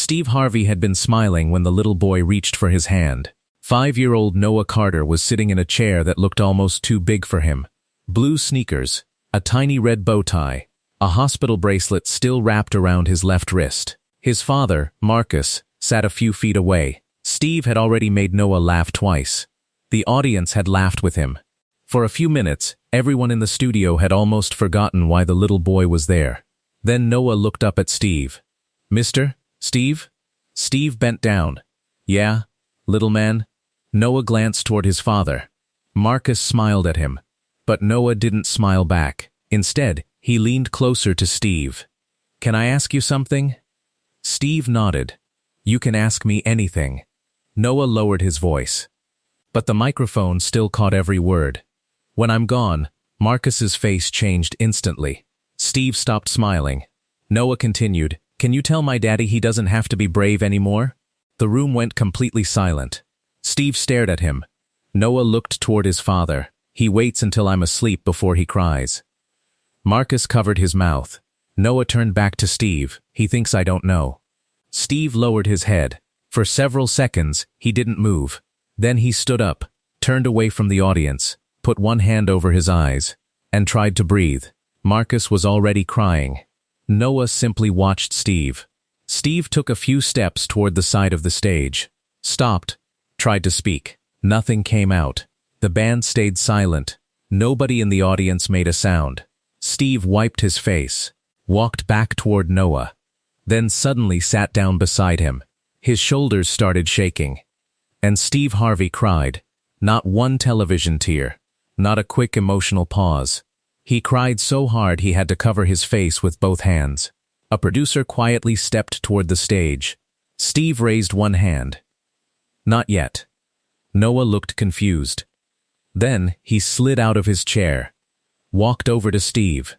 Steve Harvey had been smiling when the little boy reached for his hand. 5-year-old Noah Carter was sitting in a chair that looked almost too big for him. Blue sneakers, a tiny red bow tie, a hospital bracelet still wrapped around his left wrist. His father, Marcus, sat a few feet away. Steve had already made Noah laugh twice. The audience had laughed with him. For a few minutes, everyone in the studio had almost forgotten why the little boy was there. Then Noah looked up at Steve. "Mr. Steve?" Steve bent down. "Yeah, little man?" Noah glanced toward his father. Marcus smiled at him. But Noah didn't smile back. Instead, he leaned closer to Steve. "Can I ask you something?" Steve nodded. "You can ask me anything." Noah lowered his voice. But the microphone still caught every word. "When I'm gone," Marcus's face changed instantly. Steve stopped smiling. Noah continued, "Can you tell my daddy he doesn't have to be brave anymore?" The room went completely silent. Steve stared at him. Noah looked toward his father. "He waits until I'm asleep before he cries." Marcus covered his mouth. Noah turned back to Steve. "He thinks I don't know." Steve lowered his head. For several seconds, he didn't move. Then he stood up, turned away from the audience, put one hand over his eyes, and tried to breathe. Marcus was already crying. Noah simply watched Steve. Steve took a few steps toward the side of the stage, stopped, tried to speak. Nothing came out. The band stayed silent. Nobody in the audience made a sound. Steve wiped his face, walked back toward Noah, then suddenly sat down beside him. His shoulders started shaking. And Steve Harvey cried. Not one television tear. Not a quick emotional pause. He cried so hard he had to cover his face with both hands. A producer quietly stepped toward the stage. Steve raised one hand. "Not yet." Noah looked confused. Then he slid out of his chair, walked over to Steve,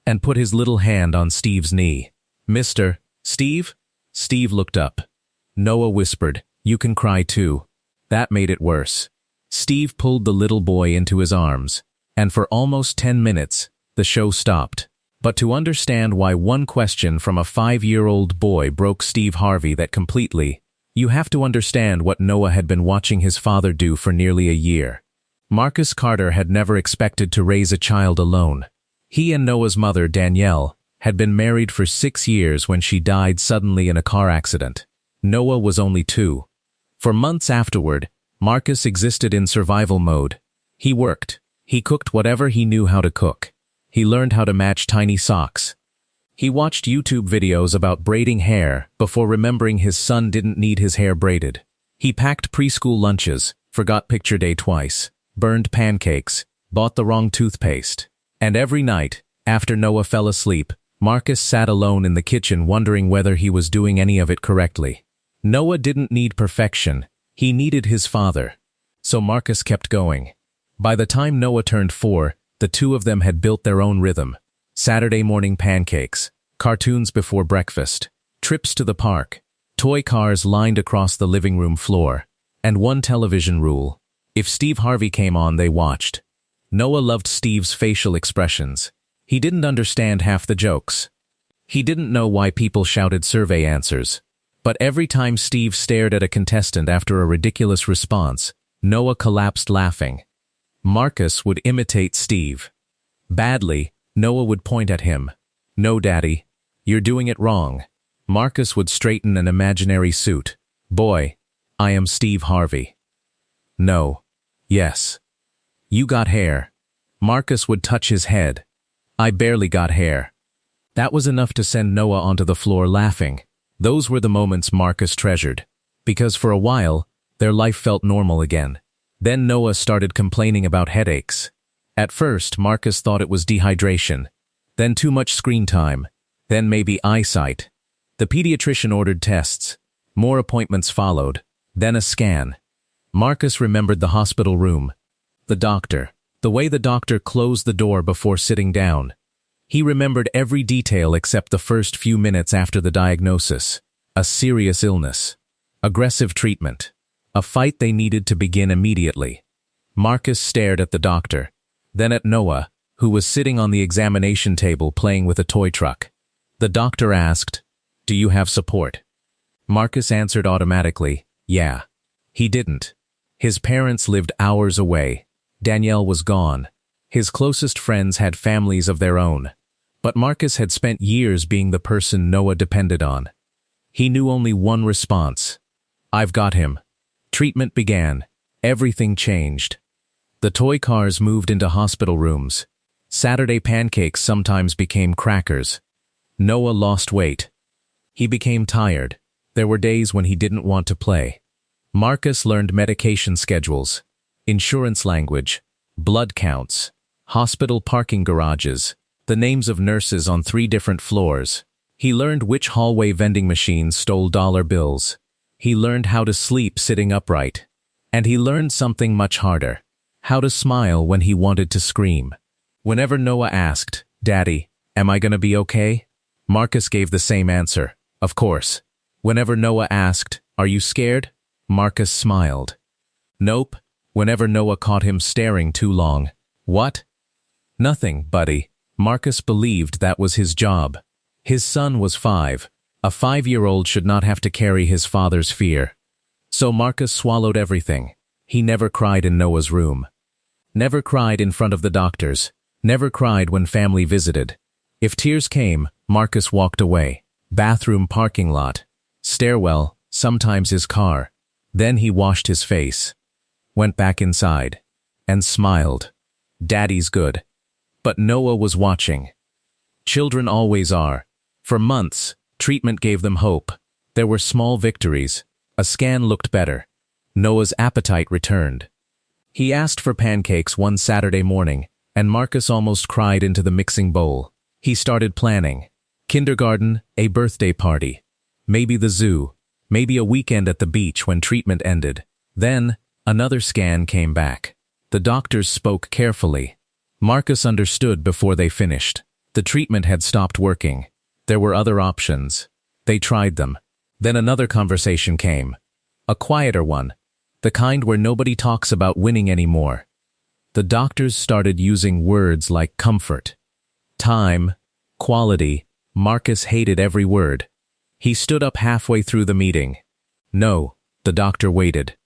and put his little hand on Steve's knee. "Mr. Steve?" Steve looked up. Noah whispered, "You can cry too." That made it worse. Steve pulled the little boy into his arms, and for almost 10 minutes, the show stopped. But to understand why one question from a 5-year-old boy broke Steve Harvey that completely, you have to understand what Noah had been watching his father do for nearly a year. Marcus Carter had never expected to raise a child alone. He and Noah's mother, Danielle, had been married for 6 years when she died suddenly in a car accident. Noah was only 2. For months afterward, Marcus existed in survival mode. He worked. He cooked whatever he knew how to cook. He learned how to match tiny socks. He watched YouTube videos about braiding hair before remembering his son didn't need his hair braided. He packed preschool lunches, forgot picture day twice, burned pancakes, bought the wrong toothpaste. And every night, after Noah fell asleep, Marcus sat alone in the kitchen wondering whether he was doing any of it correctly. Noah didn't need perfection. He needed his father. So Marcus kept going. By the time Noah turned 4, the two of them had built their own rhythm. Saturday morning pancakes, cartoons before breakfast, trips to the park, toy cars lined across the living room floor, and one television rule. If Steve Harvey came on, they watched. Noah loved Steve's facial expressions. He didn't understand half the jokes. He didn't know why people shouted survey answers. But every time Steve stared at a contestant after a ridiculous response, Noah collapsed laughing. Marcus would imitate Steve. Badly, Noah would point at him. "No, Daddy, you're doing it wrong." Marcus would straighten an imaginary suit. "Boy, I am Steve Harvey." "No. Yes. You got hair." Marcus would touch his head. "I barely got hair." That was enough to send Noah onto the floor laughing. Those were the moments Marcus treasured, because for a while, their life felt normal again. Then Noah started complaining about headaches. At first, Marcus thought it was dehydration, then too much screen time, then maybe eyesight. The pediatrician ordered tests. More appointments followed, then a scan. Marcus remembered the hospital room, the doctor, the way the doctor closed the door before sitting down. He remembered every detail except the first few minutes after the diagnosis. A serious illness. Aggressive treatment. A fight they needed to begin immediately. Marcus stared at the doctor, then at Noah, who was sitting on the examination table playing with a toy truck. The doctor asked, "Do you have support?" Marcus answered automatically, yeah. He didn't. His parents lived hours away. Danielle was gone. His closest friends had families of their own. But Marcus had spent years being the person Noah depended on. He knew only one response. I've got him. Treatment began. Everything changed. The toy cars moved into hospital rooms. Saturday pancakes sometimes became crackers. Noah lost weight. He became tired. There were days when he didn't want to play. Marcus learned medication schedules, insurance language, blood counts, hospital parking garages, the names of nurses on 3 different floors. He learned which hallway vending machines stole dollar bills. He learned how to sleep sitting upright. And he learned something much harder: how to smile when he wanted to scream. Whenever Noah asked, "Daddy, am I gonna be okay?" Marcus gave the same answer, "Of course." Whenever Noah asked, "Are you scared?" Marcus smiled. Nope. Whenever Noah caught him staring too long. What? Nothing, buddy. Marcus believed that was his job. His son was 5. A 5-year-old should not have to carry his father's fear. So Marcus swallowed everything. He never cried in Noah's room. Never cried in front of the doctors. Never cried when family visited. If tears came, Marcus walked away. Bathroom, parking lot, stairwell, sometimes his car. Then he washed his face, went back inside, and smiled. Daddy's good. But Noah was watching. Children always are. For months, treatment gave them hope. There were small victories. A scan looked better. Noah's appetite returned. He asked for pancakes one Saturday morning, and Marcus almost cried into the mixing bowl. He started planning. Kindergarten, a birthday party. Maybe the zoo. Maybe a weekend at the beach when treatment ended. Then, another scan came back. The doctors spoke carefully. Marcus understood before they finished. The treatment had stopped working. There were other options. They tried them. Then another conversation came. A quieter one. The kind where nobody talks about winning anymore. The doctors started using words like comfort, time, quality. Marcus hated every word. He stood up halfway through the meeting. No, the doctor waited.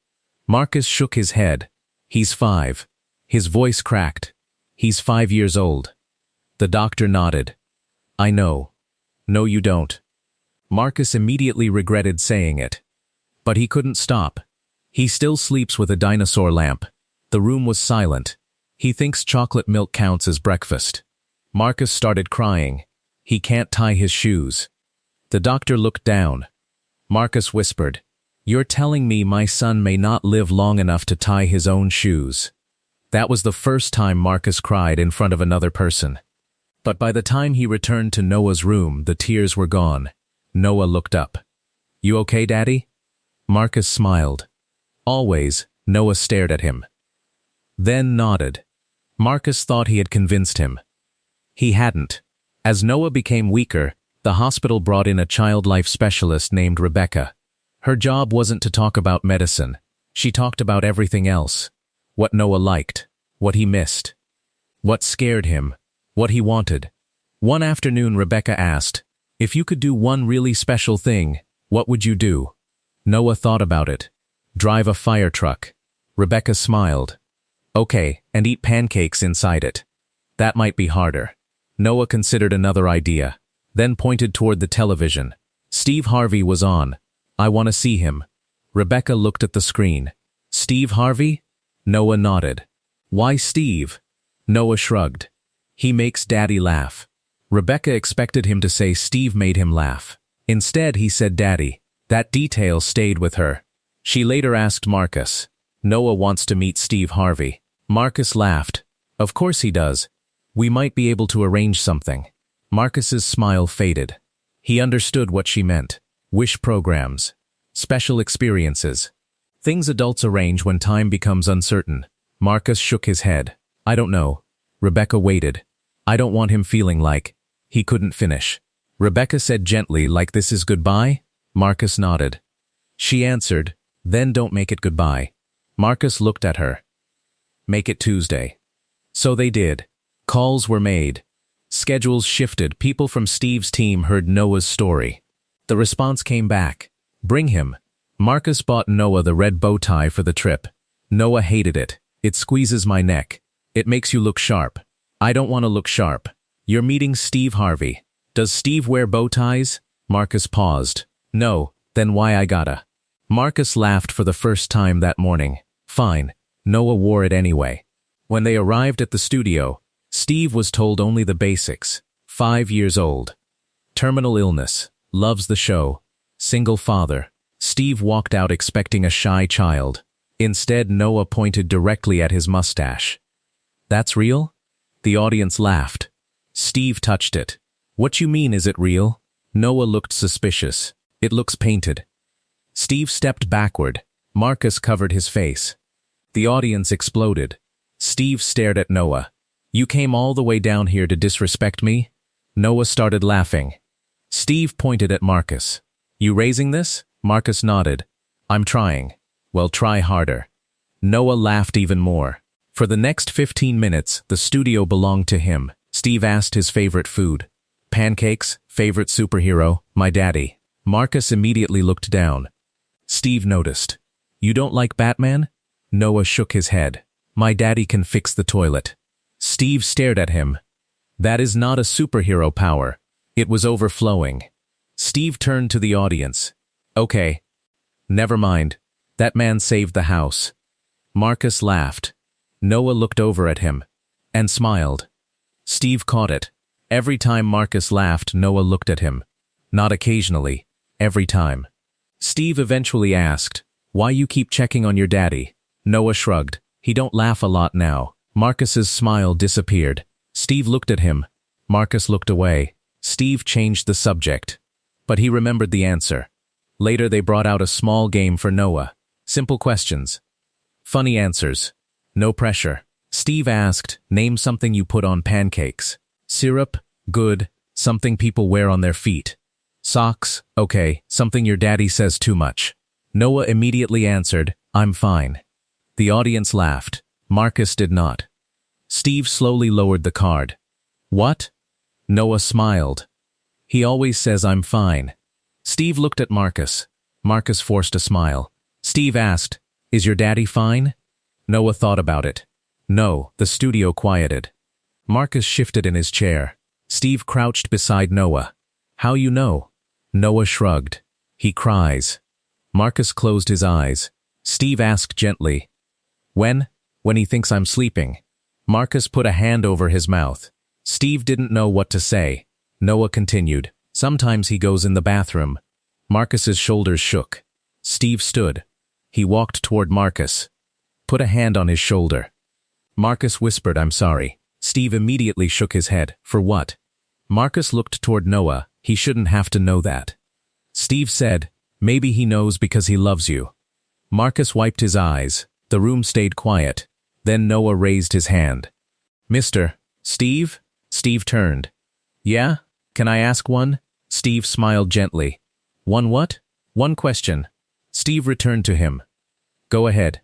Marcus shook his head. He's 5. His voice cracked. He's 5 years old. The doctor nodded. I know. No, you don't. Marcus immediately regretted saying it. But he couldn't stop. He still sleeps with a dinosaur lamp. The room was silent. He thinks chocolate milk counts as breakfast. Marcus started crying. He can't tie his shoes. The doctor looked down. Marcus whispered, "You're telling me my son may not live long enough to tie his own shoes." That was the first time Marcus cried in front of another person. But by the time he returned to Noah's room, the tears were gone. Noah looked up. "You okay, Daddy?" Marcus smiled. Always, Noah stared at him. Then nodded. Marcus thought he had convinced him. He hadn't. As Noah became weaker, the hospital brought in a child life specialist named Rebecca. Her job wasn't to talk about medicine. She talked about everything else. What Noah liked, what he missed, what scared him, what he wanted. One afternoon, Rebecca asked, "If you could do one really special thing, what would you do?" Noah thought about it. Drive a fire truck. Rebecca smiled. Okay, and eat pancakes inside it. That might be harder. Noah considered another idea, then pointed toward the television. Steve Harvey was on. I want to see him. Rebecca looked at the screen. Steve Harvey? Noah nodded. Why Steve? Noah shrugged. He makes Daddy laugh. Rebecca expected him to say Steve made him laugh. Instead, he said Daddy. That detail stayed with her. She later asked Marcus. Noah wants to meet Steve Harvey. Marcus laughed. Of course he does. We might be able to arrange something. Marcus's smile faded. He understood what she meant. Wish programs. Special experiences. Things adults arrange when time becomes uncertain. Marcus shook his head. I don't know. Rebecca waited. I don't want him feeling like he couldn't finish. Rebecca said gently, like this is goodbye? Marcus nodded. She answered, then don't make it goodbye. Marcus looked at her. Make it Tuesday. So they did. Calls were made. Schedules shifted. People from Steve's team heard Noah's story. The response came back. Bring him. Marcus bought Noah the red bow tie for the trip. Noah hated it. It squeezes my neck. It makes you look sharp. I don't want to look sharp. You're meeting Steve Harvey. Does Steve wear bow ties? Marcus paused. No, then why I gotta? Marcus laughed for the first time that morning. Fine. Noah wore it anyway. When they arrived at the studio, Steve was told only the basics. 5 years old. Terminal illness. Loves the show. Single father. Steve walked out expecting a shy child. Instead, Noah pointed directly at his mustache. That's real? The audience laughed. Steve touched it. What you mean, is it real? Noah looked suspicious. It looks painted. Steve stepped backward. Marcus covered his face. The audience exploded. Steve stared at Noah. You came all the way down here to disrespect me? Noah started laughing. Steve pointed at Marcus. You raising this? Marcus nodded. I'm trying. Well, try harder. Noah laughed even more. For the next 15 minutes, the studio belonged to him. Steve asked his favorite food. Pancakes, favorite superhero, my daddy. Marcus immediately looked down. Steve noticed. You don't like Batman? Noah shook his head. My daddy can fix the toilet. Steve stared at him. That is not a superhero power. It was overflowing. Steve turned to the audience. Okay. Never mind. That man saved the house. Marcus laughed. Noah looked over at him and smiled. Steve caught it. Every time Marcus laughed, Noah looked at him. Not occasionally. Every time. Steve eventually asked, why you keep checking on your daddy? Noah shrugged. He don't laugh a lot now. Marcus's smile disappeared. Steve looked at him. Marcus looked away. Steve changed the subject. But he remembered the answer. Later they brought out a small game for Noah. Simple questions. Funny answers. No pressure. Steve asked, name something you put on pancakes. Syrup? Good. Something people wear on their feet. Socks? Okay. Something your daddy says too much. Noah immediately answered, I'm fine. The audience laughed. Marcus did not. Steve slowly lowered the card. What? Noah smiled. He always says I'm fine. Steve looked at Marcus. Marcus forced a smile. Steve asked, is your daddy fine? Noah thought about it. No, the studio quieted. Marcus shifted in his chair. Steve crouched beside Noah. How you know? Noah shrugged. He cries. Marcus closed his eyes. Steve asked gently. When? When he thinks I'm sleeping. Marcus put a hand over his mouth. Steve didn't know what to say. Noah continued. Sometimes he goes in the bathroom. Marcus's shoulders shook. Steve stood. He walked toward Marcus. Put a hand on his shoulder. Marcus whispered, I'm sorry. Steve immediately shook his head. For what? Marcus looked toward Noah. He shouldn't have to know that. Steve said, maybe he knows because he loves you. Marcus wiped his eyes. The room stayed quiet. Then Noah raised his hand. Mr. Steve? Steve turned. Yeah? Can I ask one? Steve smiled gently. One what? One question. Steve returned to him. Go ahead.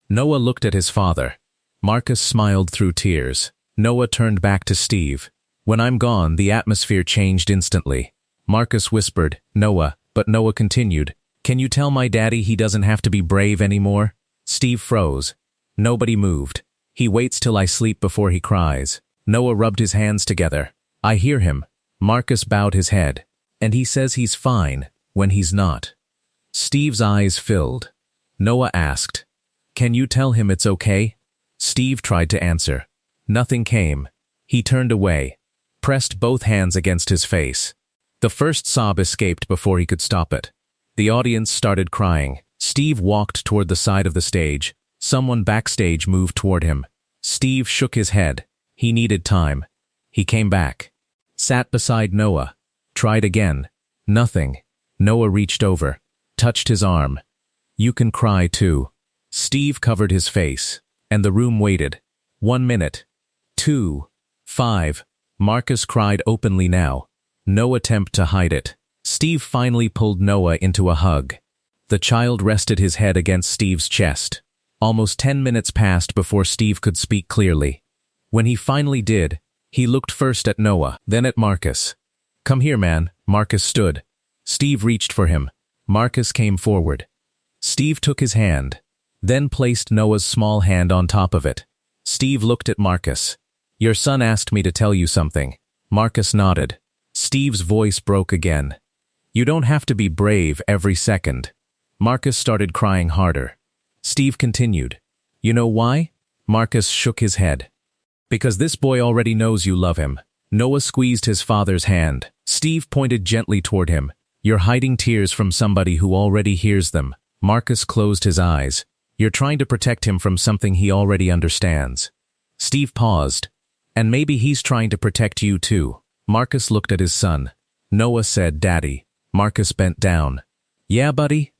Noah looked at his father. Marcus smiled through tears. Noah turned back to Steve. When I'm gone, the atmosphere changed instantly. Marcus whispered, Noah, but Noah continued. Can you tell my daddy he doesn't have to be brave anymore? Steve froze. Nobody moved. He waits till I sleep before he cries. Noah rubbed his hands together. I hear him. Marcus bowed his head. And he says he's fine, when he's not. Steve's eyes filled. Noah asked, can you tell him it's okay? Steve tried to answer. Nothing came. He turned away, pressed both hands against his face. The first sob escaped before he could stop it. The audience started crying. Steve walked toward the side of the stage. Someone backstage moved toward him. Steve shook his head. He needed time. He came back. Sat beside Noah. Tried again. Nothing. Noah reached over. Touched his arm. You can cry too. Steve covered his face. And the room waited. 1 minute. 2. 5. Marcus cried openly now. No attempt to hide it. Steve finally pulled Noah into a hug. The child rested his head against Steve's chest. Almost 10 minutes passed before Steve could speak clearly. When he finally did, he looked first at Noah, then at Marcus. Come here, man. Marcus stood. Steve reached for him. Marcus came forward. Steve took his hand, then placed Noah's small hand on top of it. Steve looked at Marcus. "Your son asked me to tell you something." Marcus nodded. Steve's voice broke again. "You don't have to be brave every second." Marcus started crying harder. Steve continued. "You know why?" Marcus shook his head. "Because this boy already knows you love him." Noah squeezed his father's hand. Steve pointed gently toward him. "You're hiding tears from somebody who already hears them." Marcus closed his eyes. "You're trying to protect him from something he already understands." Steve paused. "And maybe he's trying to protect you too." Marcus looked at his son. Noah said, "Daddy." Marcus bent down. "Yeah, buddy?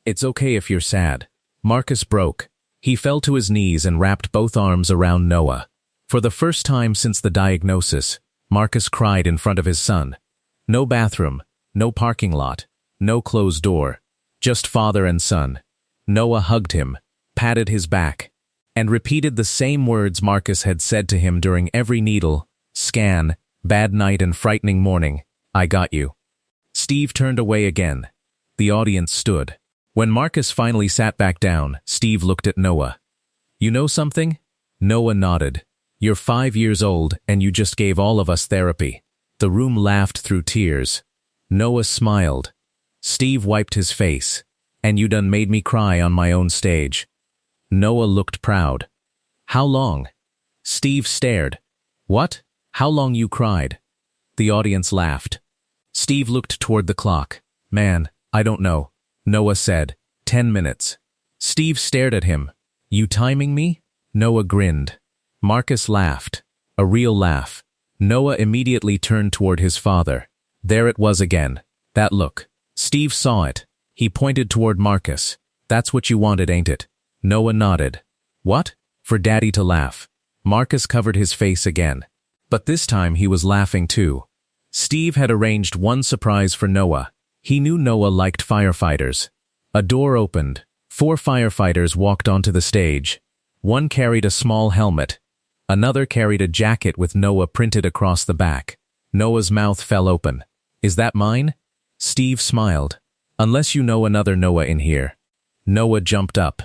It's okay if you're sad." Marcus broke. He fell to his knees and wrapped both arms around Noah. For the first time since the diagnosis, Marcus cried in front of his son. No bathroom, no parking lot, no closed door, just father and son. Noah hugged him, patted his back, and repeated the same words Marcus had said to him during every needle, scan, bad night and frightening morning. "I got you." Steve turned away again. The audience stood. When Marcus finally sat back down, Steve looked at Noah. "You know something?" Noah nodded. "You're 5 years old and you just gave all of us therapy." The room laughed through tears. Noah smiled. Steve wiped his face. "And you done made me cry on my own stage." Noah looked proud. "How long?" Steve stared. "What? How long you cried?" The audience laughed. Steve looked toward the clock. "Man, I don't know." Noah said, 10 minutes. Steve stared at him. "You timing me?" Noah grinned. Marcus laughed. A real laugh. Noah immediately turned toward his father. There it was again. That look. Steve saw it. He pointed toward Marcus. "That's what you wanted, ain't it?" Noah nodded. "What?" "For Daddy to laugh." Marcus covered his face again. But this time he was laughing too. Steve had arranged one surprise for Noah. He knew Noah liked firefighters. A door opened. 4 firefighters walked onto the stage. One carried a small helmet. Another carried a jacket with Noah printed across the back. Noah's mouth fell open. "Is that mine?" Steve smiled. "Unless you know another Noah in here." Noah jumped up.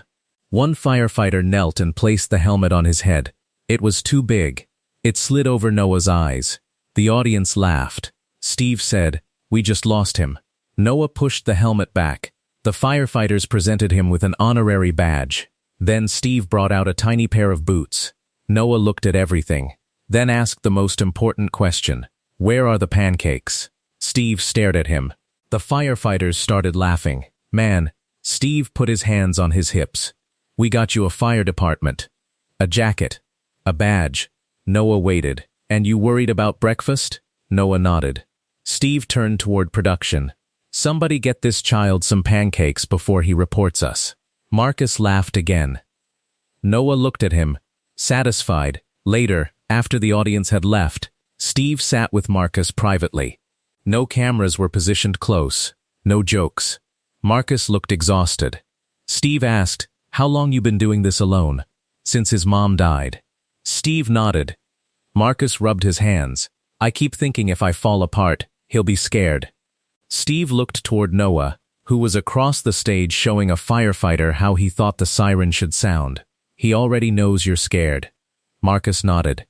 One firefighter knelt and placed the helmet on his head. It was too big. It slid over Noah's eyes. The audience laughed. Steve said, "We just lost him." Noah pushed the helmet back. The firefighters presented him with an honorary badge. Then Steve brought out a tiny pair of boots. Noah looked at everything, then asked the most important question. "Where are the pancakes?" Steve stared at him. The firefighters started laughing. "Man," Steve put his hands on his hips. "We got you a fire department. A jacket. A badge." Noah waited. "And you worried about breakfast?" Noah nodded. Steve turned toward production. "Somebody get this child some pancakes before he reports us." Marcus laughed again. Noah looked at him, satisfied. Later, after the audience had left, Steve sat with Marcus privately. No cameras were positioned close. No jokes. Marcus looked exhausted. Steve asked, "How long you been doing this alone?" "Since his mom died." Steve nodded. Marcus rubbed his hands. "I keep thinking if I fall apart, he'll be scared." Steve looked toward Noah, who was across the stage showing a firefighter how he thought the siren should sound. "He already knows you're scared." Marcus nodded.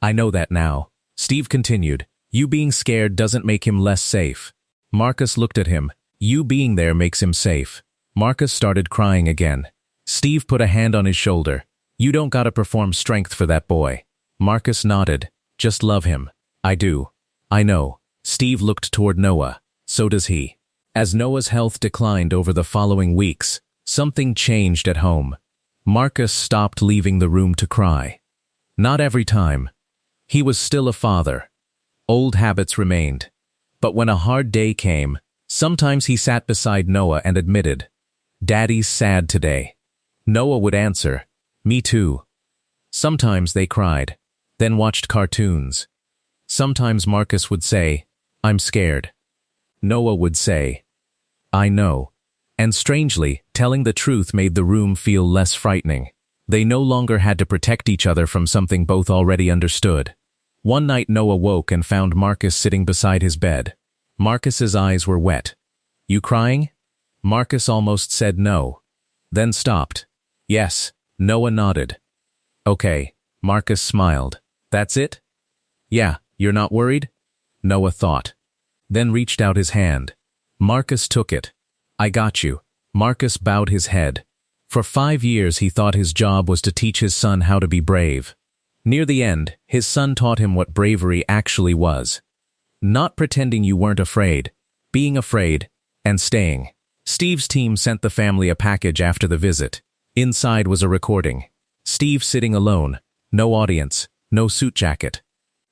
"I know that now." Steve continued, "You being scared doesn't make him less safe." Marcus looked at him. "You being there makes him safe." Marcus started crying again. Steve put a hand on his shoulder. "You don't gotta perform strength for that boy." Marcus nodded. "Just love him." "I do." "I know." Steve looked toward Noah. So does he. As Noah's health declined over the following weeks, something changed at home. Marcus stopped leaving the room to cry. Not every time. He was still a father. Old habits remained. But when a hard day came, sometimes he sat beside Noah and admitted, "Daddy's sad today." Noah would answer, "Me too." Sometimes they cried, then watched cartoons. Sometimes Marcus would say, "I'm scared." Noah would say, "I know." And strangely, telling the truth made the room feel less frightening. They no longer had to protect each other from something both already understood. One night Noah woke and found Marcus sitting beside his bed. Marcus's eyes were wet. "You crying?" Marcus almost said no, then stopped. Yes, Noah nodded. Okay, Marcus smiled. That's it? Yeah, you're not worried? Noah thought. Then reached out his hand. Marcus took it. I got you. Marcus bowed his head. For 5 years he thought his job was to teach his son how to be brave. Near the end, his son taught him what bravery actually was. Not pretending you weren't afraid, being afraid, and staying. Steve's team sent the family a package after the visit. Inside was a recording. Steve sitting alone, no audience, no suit jacket.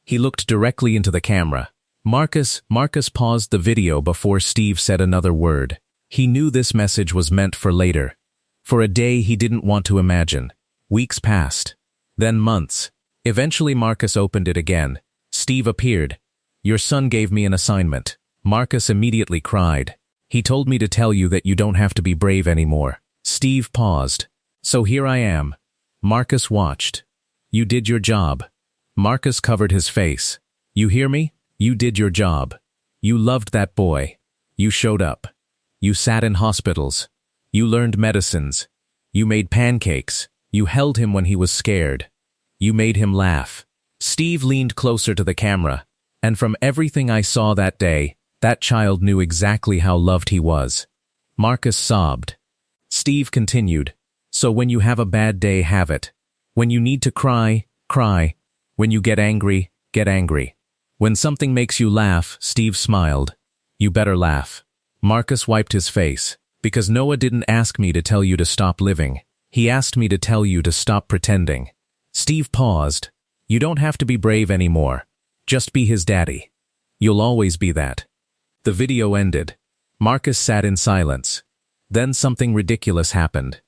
He looked directly into the camera. Marcus paused the video before Steve said another word. He knew this message was meant for later. For a day he didn't want to imagine. Weeks passed. Then months. Eventually Marcus opened it again. Steve appeared. Your son gave me an assignment. Marcus immediately cried. He told me to tell you that you don't have to be brave anymore. Steve paused. So here I am. Marcus watched. You did your job. Marcus covered his face. You hear me? You did your job. You loved that boy. You showed up. You sat in hospitals. You learned medicines. You made pancakes. You held him when he was scared. You made him laugh. Steve leaned closer to the camera, and from everything I saw that day, that child knew exactly how loved he was. Marcus sobbed. Steve continued. So when you have a bad day, have it. When you need to cry, cry. When you get angry, get angry. When something makes you laugh, Steve smiled. You better laugh. Marcus wiped his face. Because Noah didn't ask me to tell you to stop living. He asked me to tell you to stop pretending. Steve paused. You don't have to be brave anymore. Just be his daddy. You'll always be that. The video ended. Marcus sat in silence. Then something ridiculous happened.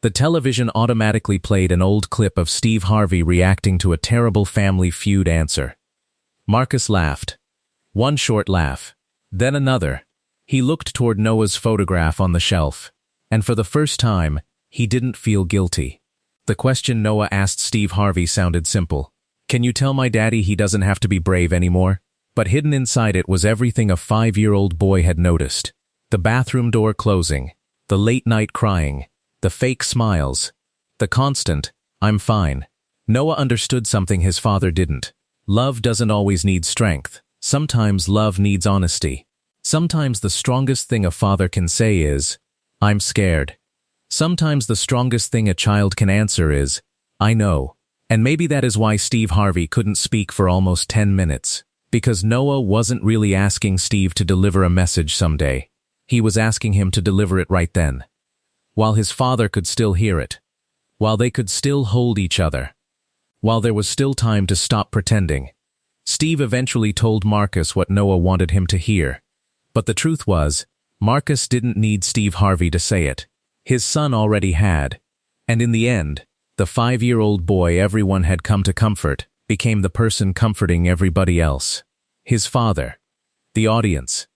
The television automatically played an old clip of Steve Harvey reacting to a terrible Family Feud answer. Marcus laughed. One short laugh. Then another. He looked toward Noah's photograph on the shelf. And for the first time, he didn't feel guilty. The question Noah asked Steve Harvey sounded simple. Can you tell my daddy he doesn't have to be brave anymore? But hidden inside it was everything a 5-year-old boy had noticed. The bathroom door closing. The late-night crying. The fake smiles. The constant, I'm fine. Noah understood something his father didn't. Love doesn't always need strength. Sometimes love needs honesty. Sometimes the strongest thing a father can say is, I'm scared. Sometimes the strongest thing a child can answer is, I know. And maybe that is why Steve Harvey couldn't speak for almost 10 minutes. Because Noah wasn't really asking Steve to deliver a message someday. He was asking him to deliver it right then. While his father could still hear it. While they could still hold each other. While there was still time to stop pretending. Steve eventually told Marcus what Noah wanted him to hear. But the truth was, Marcus didn't need Steve Harvey to say it. His son already had. And in the end, the 5-year-old boy everyone had come to comfort became the person comforting everybody else. His father. The audience.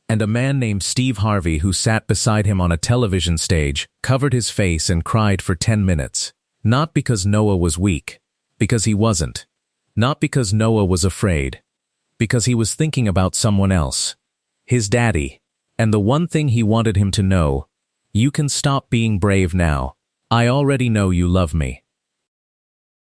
And a man named Steve Harvey who sat beside him on a television stage covered his face and cried for 10 minutes. Not because Noah was weak. Because he wasn't. Not because Noah was afraid. Because he was thinking about someone else. His daddy. And the one thing he wanted him to know, you can stop being brave now. I already know you love me.